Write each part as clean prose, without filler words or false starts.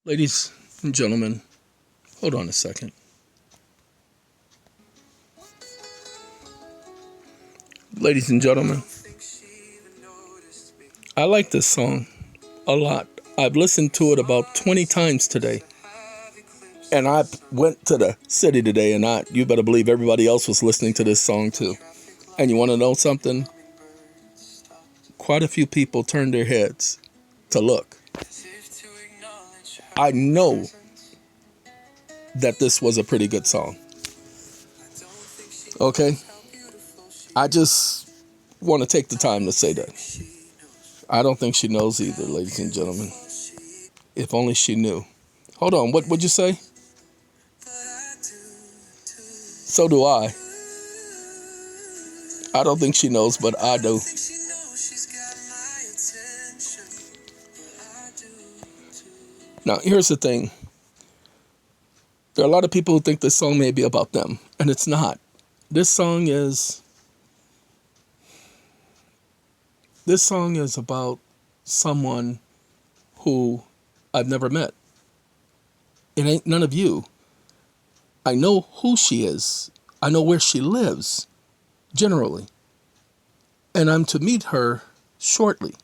Ladies and gentlemen, hold on a second. Ladies and gentlemen, I like this song a lot. I've listened to it about 20 times today. And I went to the city today, and you better believe everybody else was listening to this song too. And you want to know something? Quite a few people turned their heads to look. I know that this was a pretty good song. Okay? I just want to take the time to say that. I don't think she knows either, ladies and gentlemen. If only she knew. Hold on, what would you say? So do I. I don't think she knows, but I do. Now, here's the thing. There are a lot of people who think this song may be about them, and it's not. This song is about someone who I've never met. It ain't none of you. I know who she is. I know where she lives, generally. And I'm to meet her shortly.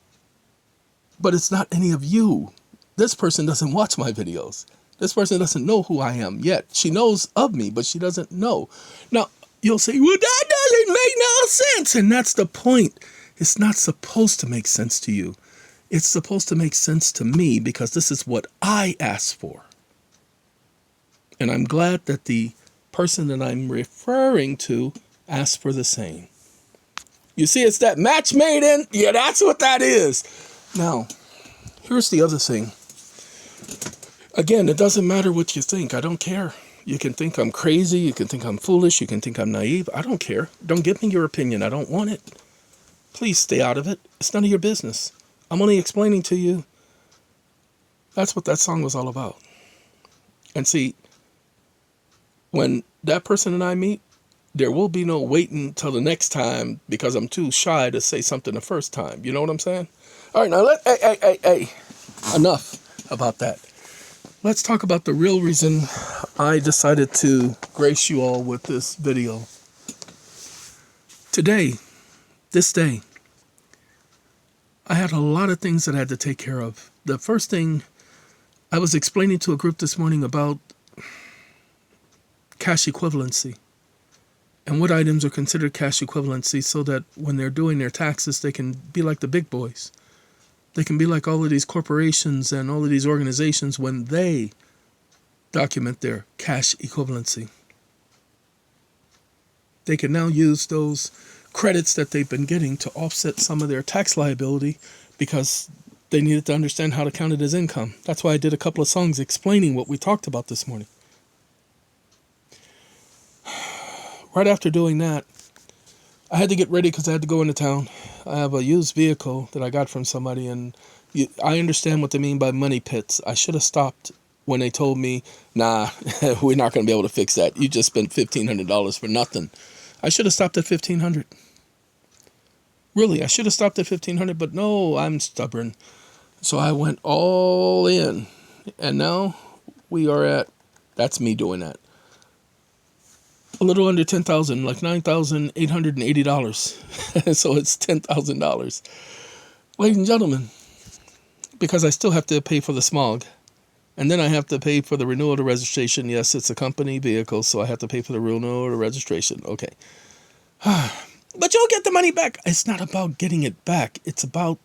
But it's not any of you. This person doesn't watch my videos. This person doesn't know who I am yet. She knows of me, but she doesn't know. Now, you'll say, well, that doesn't make no sense. And that's the point. It's not supposed to make sense to you. It's supposed to make sense to me because this is what I asked for. And I'm glad that the person that I'm referring to asked for the same. You see, it's that match made in. Yeah, that's what that is. Now, here's the other thing. Again, it doesn't matter what you think. I don't care. You can think I'm crazy. You can think I'm foolish. You can think I'm naive. I don't care. Don't give me your opinion. I don't want it. Please stay out of it. It's none of your business. I'm only explaining to you. That's what that song was all about. And see, when that person and I meet, there will be no waiting till the next time because I'm too shy to say something the first time. You know what I'm saying? All right, now hey. Enough about that. Let's talk about the real reason I decided to grace you all with this video. Today, this day, I had a lot of things that I had to take care of. The first thing, I was explaining to a group this morning about cash equivalency and what items are considered cash equivalency so that when they're doing their taxes, they can be like the big boys. They can be like all of these corporations and all of these organizations when they document their cash equivalency. They can now use those credits that they've been getting to offset some of their tax liability because they needed to understand how to count it as income. That's why I did a couple of songs explaining what we talked about this morning. Right after doing that, I had to get ready because I had to go into town. I have a used vehicle that I got from somebody, and I understand what they mean by money pits. I should have stopped when they told me, nah, we're not going to be able to fix that. You just spent $1,500 for nothing. I should have stopped at $1,500. Really, I should have stopped at $1,500, but no, I'm stubborn. So I went all in, and now we are at, that's me doing that, a little under $10,000, like $9,880. So it's $10,000. Ladies and gentlemen, because I still have to pay for the smog. And then I have to pay for the renewal of the registration. Yes, it's a company vehicle, so I have to pay for the renewal of the registration. Okay. But you'll get the money back. It's not about getting it back. It's about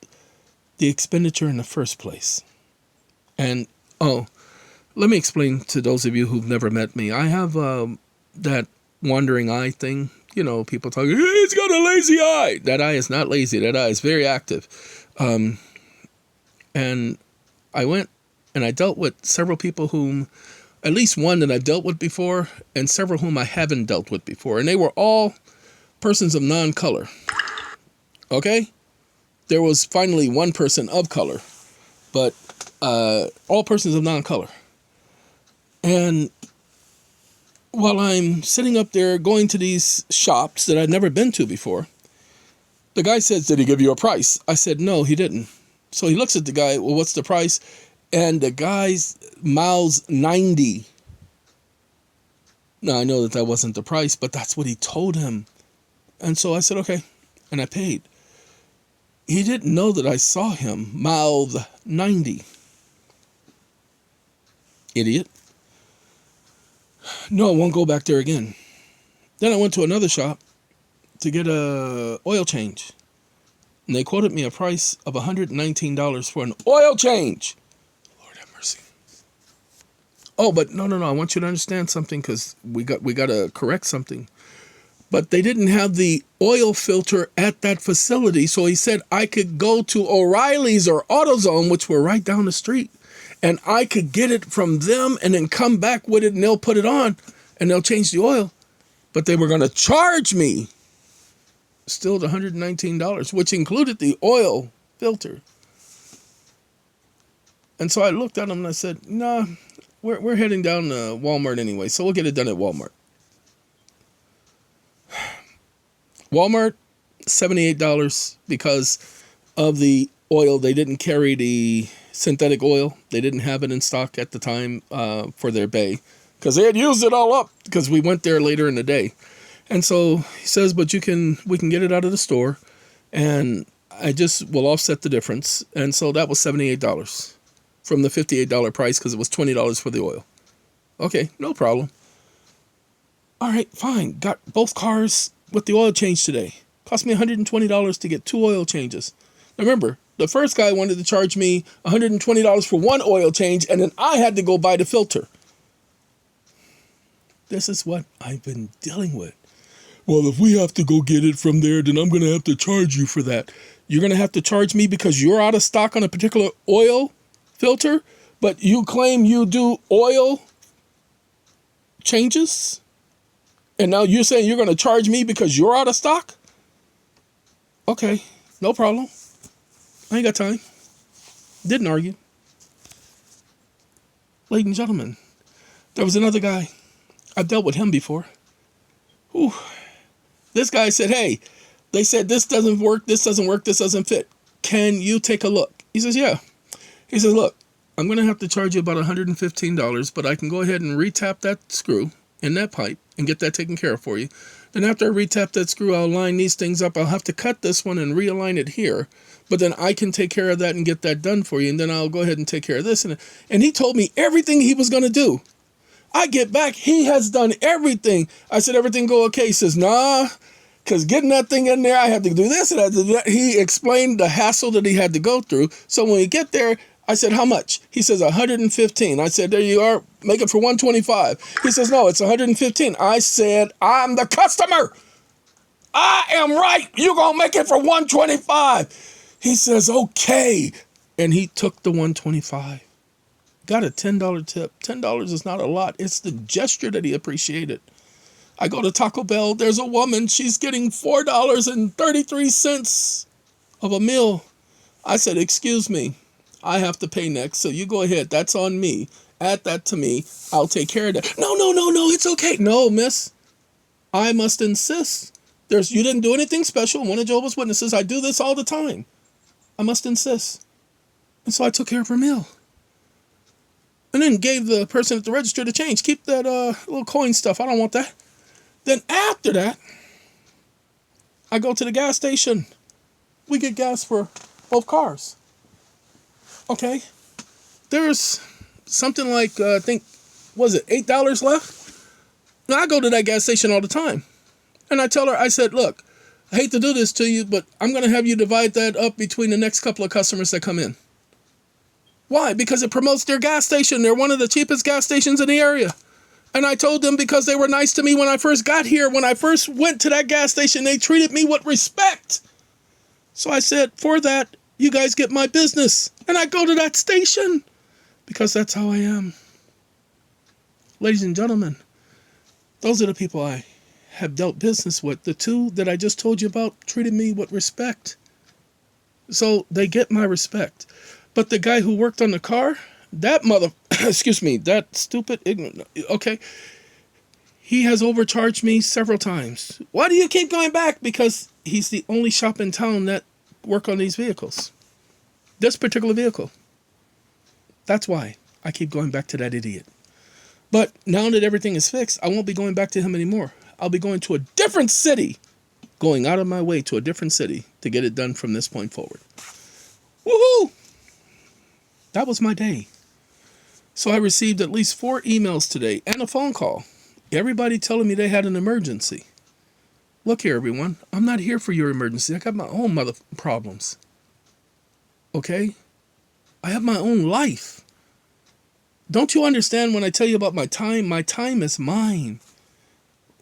the expenditure in the first place. And, let me explain to those of you who've never met me. I have that wandering eye thing. You know, people talking, hey, it's got a lazy eye. That eye is not lazy. That eye is very active. And I went and I dealt with several people whom, at least one that I've dealt with before, and several whom I haven't dealt with before. And they were all persons of non-color. Okay? There was finally one person of color, but all persons of non-color. And while I'm sitting up there going to these shops that I'd never been to before, the guy says, did he give you a price? I said, no, he didn't. So he looks at the guy, well, what's the price? And the guy's miles 90. Now, I know that wasn't the price, but that's what he told him. And so I said, okay. And I paid. He didn't know that I saw him miles 90. Idiot. No, I won't go back there again. Then I went to another shop to get a oil change. And they quoted me a price of $119 for an oil change. Lord have mercy. Oh, but no. I want you to understand something, because we got to correct something. But they didn't have the oil filter at that facility. So he said I could go to O'Reilly's or AutoZone, which were right down the street, and I could get it from them and then come back with it, and they'll put it on and they'll change the oil. But they were going to charge me still the $119, which included the oil filter. And so I looked at them and I said, nah, we're heading down to Walmart anyway, so we'll get it done at Walmart. Walmart, $78 because of the oil. They didn't carry the synthetic oil. They didn't have it in stock at the time for their bay, because they had used it all up, because we went there later in the day. And so he says, but we can get it out of the store, and I just will offset the difference. And so that was $78 from the $58 price, because it was $20 for the oil. Okay, no problem. All right, fine. Got both cars with the oil change today. Cost me $120 to get 2 oil changes. Now remember, the first guy wanted to charge me $120 for 1 oil change, and then I had to go buy the filter. This is what I've been dealing with. Well, if we have to go get it from there, then I'm going to have to charge you for that. You're going to have to charge me because you're out of stock on a particular oil filter, but you claim you do oil changes? And now you're saying you're going to charge me because you're out of stock? Okay, no problem. I ain't got time. Didn't argue. Ladies and gentlemen, there was another guy. I've dealt with him before. Whew. This guy said, hey, they said this doesn't work, this doesn't fit. Can you take a look? He says, yeah. He says, look, I'm going to have to charge you about $115, but I can go ahead and retap that screw in that pipe and get that taken care of for you. Then after I retap that screw, I'll line these things up. I'll have to cut this one and realign it here. But then I can take care of that and get that done for you. And then I'll go ahead and take care of this. And he told me everything he was going to do. I get back, he has done everything. I said, everything go okay? He says, nah, because getting that thing in there, I had to do this and I had to do that. He explained the hassle that he had to go through. So when we get there, I said, how much? He says, 115. I said, there you are, make it for 125. He says, no, it's 115. I said, I'm the customer. I am right. You're going to make it for 125. He says, okay. And he took the 125. Got a $10 tip. $10 is not a lot. It's the gesture that he appreciated. I go to Taco Bell. There's a woman. She's getting $4.33 of a meal. I said, excuse me. I have to pay next. So you go ahead. That's on me. Add that to me. I'll take care of that. No. It's okay. No, miss. I must insist. You didn't do anything special. One of Jehovah's Witnesses. I do this all the time. I must insist. And so I took care of her meal. And then gave the person at the register the change. Keep that little coin stuff. I don't want that. Then after that, I go to the gas station. We get gas for both cars. Okay. There's something like, I think, was it $8 left? Now, I go to that gas station all the time. And I tell her, I said, look, I hate to do this to you, but I'm going to have you divide that up between the next couple of customers that come in. Why? Because it promotes their gas station. They're one of the cheapest gas stations in the area. And I told them because they were nice to me when I first got here. When I first went to that gas station, they treated me with respect. So I said, for that, you guys get my business. And I go to that station because that's how I am. Ladies and gentlemen, those are the people I have dealt business with. The two that I just told you about treated me with respect. So they get my respect. But the guy who worked on the car, that that stupid, ignorant, okay, he has overcharged me several times. Why do you keep going back? Because he's the only shop in town that work on these vehicles. This particular vehicle. That's why I keep going back to that idiot. But now that everything is fixed, I won't be going back to him anymore. I'll be going to a different city, going out of my way to a different city to get it done from this point forward. Woohoo! That was my day. So I received at least 4 emails today and a phone call. Everybody telling me they had an emergency. Look here, everyone. I'm not here for your emergency. I got my own mother problems. Okay? I have my own life. Don't you understand when I tell you about my time? My time is mine.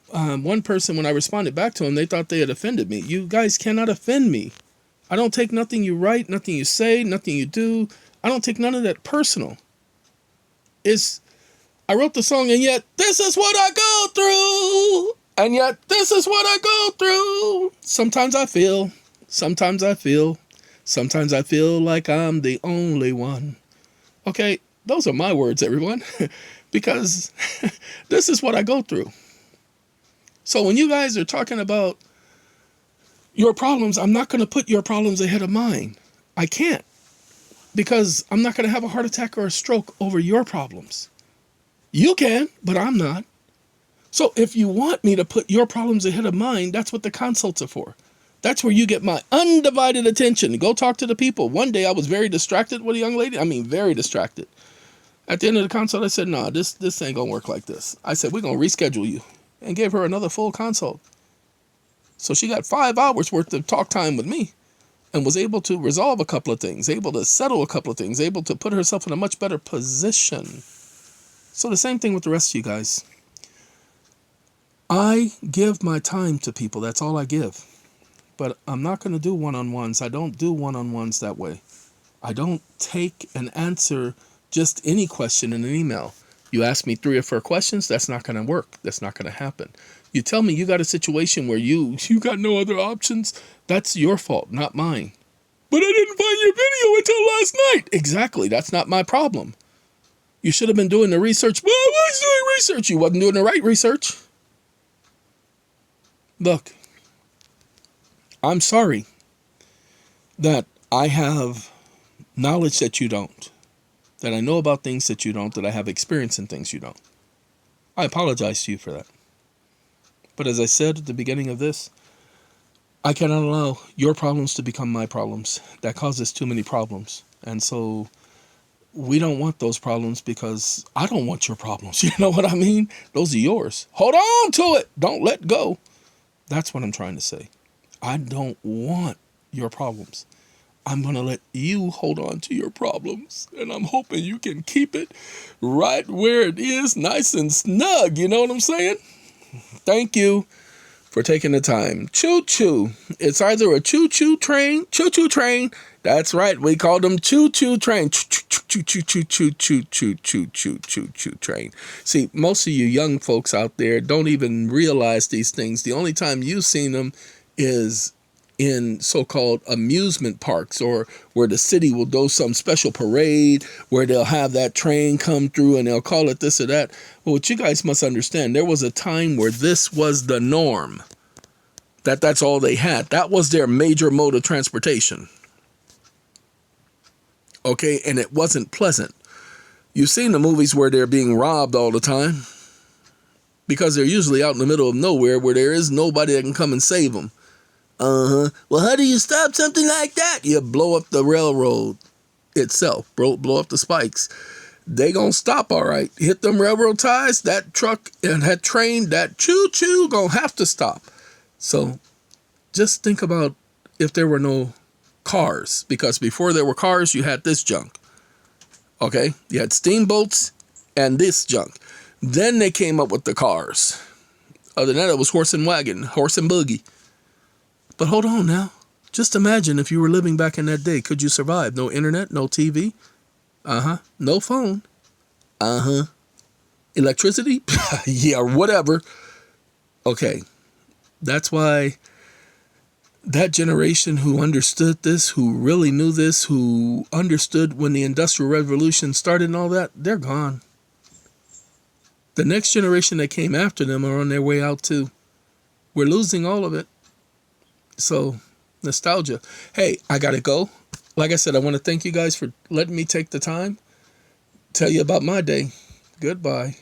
One person, when I responded back to him, they thought they had offended me. You guys cannot offend me. I don't take nothing you write, nothing you say, nothing you do. I don't take none of that personal. I wrote the song, and yet this is what I go through. And yet this is what I go through. Sometimes I feel like I'm the only one. Okay, those are my words, everyone, because this is what I go through. So when you guys are talking about your problems, I'm not going to put your problems ahead of mine. I can't, because I'm not going to have a heart attack or a stroke over your problems. You can, but I'm not. So if you want me to put your problems ahead of mine, that's what the consults are for. That's where you get my undivided attention. Go talk to the people. One day I was very distracted with a young lady. I mean, very distracted. At the end of the consult, I said, no, this ain't going to work like this. I said, we're going to reschedule you, and gave her another full consult. So she got 5 hours worth of talk time with me and was able to resolve a couple of things, able to settle a couple of things, able to put herself in a much better position. So the same thing with the rest of you guys. I give my time to people. That's all I give. But I'm not going to do one-on-ones. I don't do one-on-ones that way. I don't take and answer just any question in an email. You ask me 3 or 4 questions, that's not going to work. That's not going to happen. You tell me you got a situation where you got no other options, that's your fault, not mine. But I didn't find your video until last night. Exactly, that's not my problem. You should have been doing the research. Well, I was doing research. You wasn't doing the right research. Look, I'm sorry that I have knowledge that you don't, that I know about things that you don't, that I have experience in things you don't. I apologize to you for that. But as I said at the beginning of this, I cannot allow your problems to become my problems. That causes too many problems. And so we don't want those problems, because I don't want your problems. You know what I mean? Those are yours. Hold on to it. Don't let go. That's what I'm trying to say. I don't want your problems. I'm going to let you hold on to your problems. And I'm hoping you can keep it right where it is, nice and snug. You know what I'm saying? Thank you for taking the time. Choo-choo. It's either a choo-choo train. Choo-choo train. That's right. We call them choo-choo train. Choo-choo-choo-choo-choo-choo-choo-choo-choo train. See, most of you young folks out there don't even realize these things. The only time you've seen them is in so-called amusement parks, or where the city will do some special parade where they'll have that train come through and they'll call it this or that. Well, what you guys must understand, there was a time where this was the norm. That's all they had. That was their major mode of transportation. Okay, and it wasn't pleasant. You've seen the movies where they're being robbed all the time, because they're usually out in the middle of nowhere where there is nobody that can come and save them. Well, how do you stop something like that? You blow up the railroad itself, blow up the spikes. They gonna stop, all right. Hit them railroad ties, that truck and that train, that choo-choo gonna have to stop. So just think about if there were no cars, because before there were cars, you had this junk. Okay, you had steamboats and this junk. Then they came up with the cars. Other than that, it was horse and wagon, horse and buggy. But hold on now. Just imagine if you were living back in that day. Could you survive? No internet, no TV. No phone. Electricity? Yeah, or whatever. Okay. That's why that generation who understood this, who really knew this, who understood when the Industrial Revolution started and all that, they're gone. The next generation that came after them are on their way out too. We're losing all of it. So, nostalgia. Hey, I gotta go. Like I said, I want to thank you guys for letting me take the time. tell you about my day. Goodbye.